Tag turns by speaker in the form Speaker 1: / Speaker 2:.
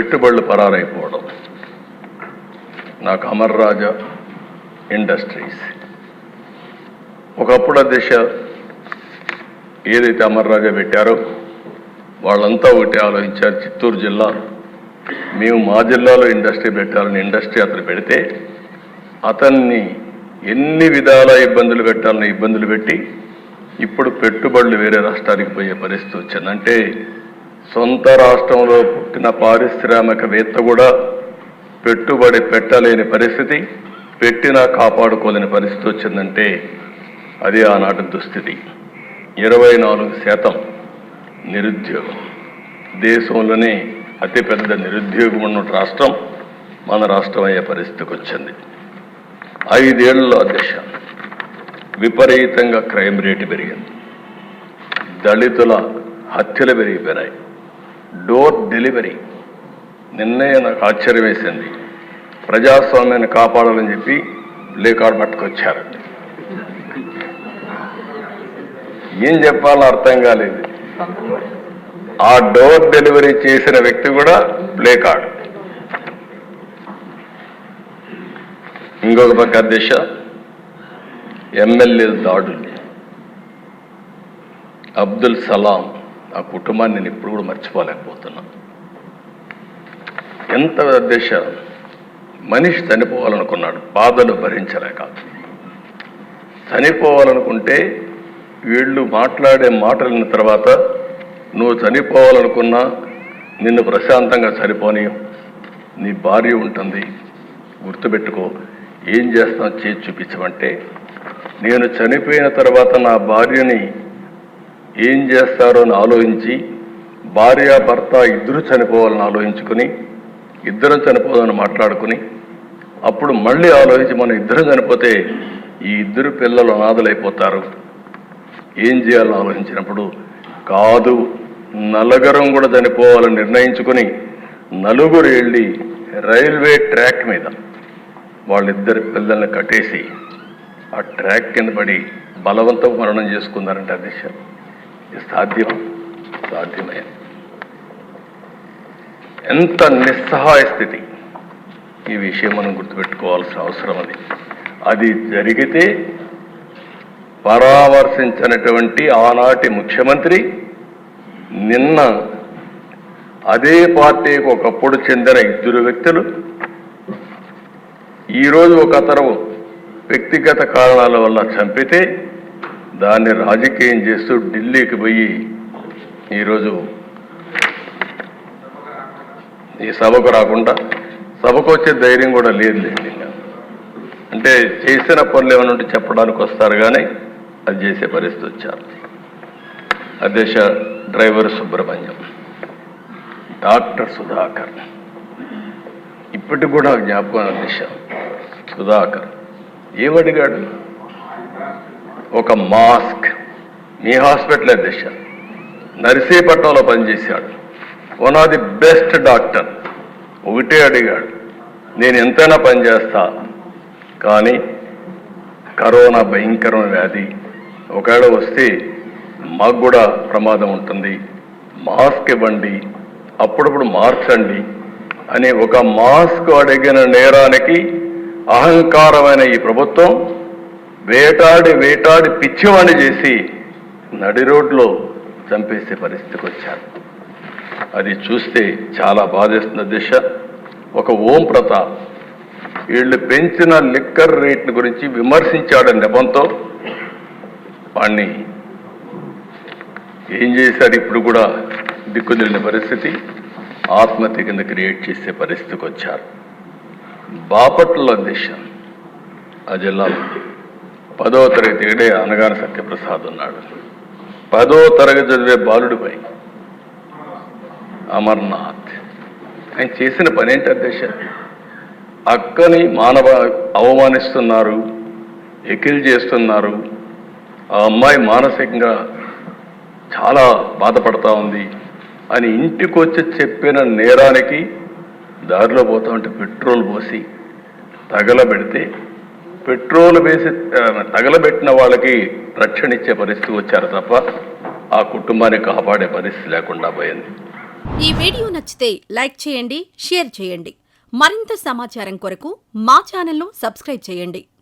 Speaker 1: పెట్టుబడులు పరారైపోవడం. నాకు అమర్ రాజా ఇండస్ట్రీస్ ఒకప్పుడు దిశ ఏదైతే అమర్ రాజా పెట్టారో వాళ్ళంతా ఒకటి ఆలోచించారు. చిత్తూరు జిల్లా మేము మా జిల్లాలో ఇండస్ట్రీ పెట్టాలని ఇండస్ట్రీ అతను పెడితే అతన్ని ఎన్ని విధాల ఇబ్బందులు పెట్టాలని ఇబ్బందులు పెట్టి ఇప్పుడు పెట్టుబడులు వేరే రాష్ట్రానికి పోయే పరిస్థితి వచ్చింది. అంటే సొంత రాష్ట్రంలో పుట్టిన పారిశ్రామికవేత్త కూడా పెట్టుబడి పెట్టలేని పరిస్థితి, పెట్టినా కాపాడుకోలేని పరిస్థితి వచ్చిందంటే అది ఆనాటి దుస్థితి. 24% నిరుద్యోగం, దేశంలోనే అతిపెద్ద నిరుద్యోగం ఉన్న రాష్ట్రం మన రాష్ట్రం అయ్యే పరిస్థితికి వచ్చింది. 5 ఏళ్లలో దిశ విపరీతంగా క్రైమ్ రేటు పెరిగింది, దళితుల హత్యలు పెరిగిపోయినాయి, డోర్ డెలివరీ. నిన్నే నాకు ఆశ్చర్యం వేసింది, ప్రజాస్వామ్యాన్ని కాపాడాలని చెప్పి ప్లే కార్డ్ పట్టుకొచ్చారు. ఏం చెప్పాలో అర్థం కాలేదు. ఆ డోర్ డెలివరీ చేసిన వ్యక్తి కూడా ప్లే కార్డ్. ఇంకొక పక్క దిశ ఎమ్మెల్యేల దాడులు. అబ్దుల్ సలాం ఆ కుటుంబాన్ని నేను ఇప్పుడు కూడా మర్చిపోలేకపోతున్నా. ఎంత దిశ మనిషి చనిపోవాలనుకున్నాడు, బాధలు భరించలేక. చనిపోవాలనుకుంటే వీళ్ళు మాట్లాడే మాటలిన తర్వాత నువ్వు చనిపోవాలనుకున్నా నిన్ను ప్రశాంతంగా చనిపోని నీ భార్య ఉంటుంది, గుర్తుపెట్టుకో, ఏం చేస్తాం చేసి చూపించమంటే నేను చనిపోయిన తర్వాత నా భార్యని ఏం చేస్తారో అని ఆలోచించి భార్య భర్త ఇద్దరు చనిపోవాలని ఆలోచించుకుని ఇద్దరం చనిపోవాలని మాట్లాడుకుని అప్పుడు మళ్ళీ ఆలోచించి మనం ఇద్దరం చనిపోతే ఈ ఇద్దరు పిల్లలు అనాథలైపోతారు, ఏం చేయాలని ఆలోచించినప్పుడు కాదు నలుగురం కూడా చనిపోవాలని నిర్ణయించుకుని నలుగురు వెళ్ళి రైల్వే ట్రాక్ మీద వాళ్ళిద్దరి పిల్లల్ని కట్టేసి ఆ ట్రాక్ కింద పడి బలవంతం మరణం చేసుకున్నారంటే అది సాధ్యమే. ఎంత నిస్సహాయ స్థితి. ఈ విషయం మనం గుర్తుపెట్టుకోవాల్సిన అవసరం అది జరిగితే పరామర్శించినటువంటి ఆనాటి ముఖ్యమంత్రి నిన్న అదే పార్టీకి ఒకప్పుడు చెందిన 2 వ్యక్తులు ఈరోజు ఒక అతను వ్యక్తిగత కారణాల వల్ల చంపితే దాన్ని రాజకీయం చేస్తూ ఢిల్లీకి పోయి ఈరోజు ఈ సభకు రాకుండా, సభకు వచ్చే ధైర్యం కూడా లేదులేండి. అంటే చేసిన పనులు ఏమైనా ఉంటే చెప్పడానికి వస్తారు కానీ అది చేసే పరిస్థితి వచ్చారు. అధ్యక్ష డ్రైవర్ సుబ్రహ్మణ్యం, డాక్టర్ సుధాకర్ ఇప్పటికి కూడా జ్ఞాపకం. అధ్యక్ష సుధాకర్ ఏమడిగాడు? ఒక మాస్క్. మీ హాస్పిటల్ అధ్యక్ష నర్సీపట్నంలో పనిచేశాడు, one of the best doctor. ఒకటే అడిగాడు, నేను ఎంతైనా పనిచేస్తా కానీ కరోనా భయంకరమైన వ్యాధి, ఒకవేళ వస్తే మాకు కూడా ప్రమాదం ఉంటుంది, మాస్క్ ఇవ్వండి, అప్పుడప్పుడు మార్చండి అని ఒక మాస్క్ అడిగిన నేరానికి అహంకారమైన ఈ ప్రభుత్వం వేటాడి పిచ్చివాణి చేసి నడి రోడ్లో చంపేసే పరిస్థితికి వచ్చారు. అది చూస్తే చాలా బాధేస్తున్న దిశ. ఒక ఓం ప్రతాప్ వీళ్ళు పెంచిన లిక్కర్ రేట్ని గురించి విమర్శించాడని నెపంతో వాణ్ణి ఏం చేశారు, ఇప్పుడు కూడా దిక్కుదిలిన పరిస్థితి, ఆత్మహత్య కింద క్రియేట్ చేసే పరిస్థితికి వచ్చారు. బాపట్ల దిశ ఆ జిల్లాలో 10వ తరగతి ఏడే అనగాన సత్యప్రసాద్ ఉన్నాడు. 10వ తరగతి చదివే బాలుడిపై అమర్నాథ్ ఆయన చేసిన పని ఏంటి అధ్యక్ష? అక్కని అవమానిస్తున్నారు, ఎకిల్ చేస్తున్నారు. ఆ అమ్మాయి మానసికంగా చాలా బాధపడతా ఉంది అని ఇంటికి వచ్చి చెప్పిన నేరానికి దారిలో పోతా ఉంటే పెట్రోల్ పోసి తగలబెడితే పెట్రోల్ వేసి తగలబెట్టిన వాళ్ళకి రక్షణ ఇచ్చే పరిస్థితి వచ్చారు తప్ప ఆ కుటుంబాన్ని కాపాడే పరిస్థితి లేకుండా పోయింది.
Speaker 2: ఈ వీడియో నచ్చితే లైక్ చేయండి, షేర్ చేయండి. మరింత సమాచారం కొరకు మా ఛానల్ను సబ్స్క్రైబ్ చేయండి.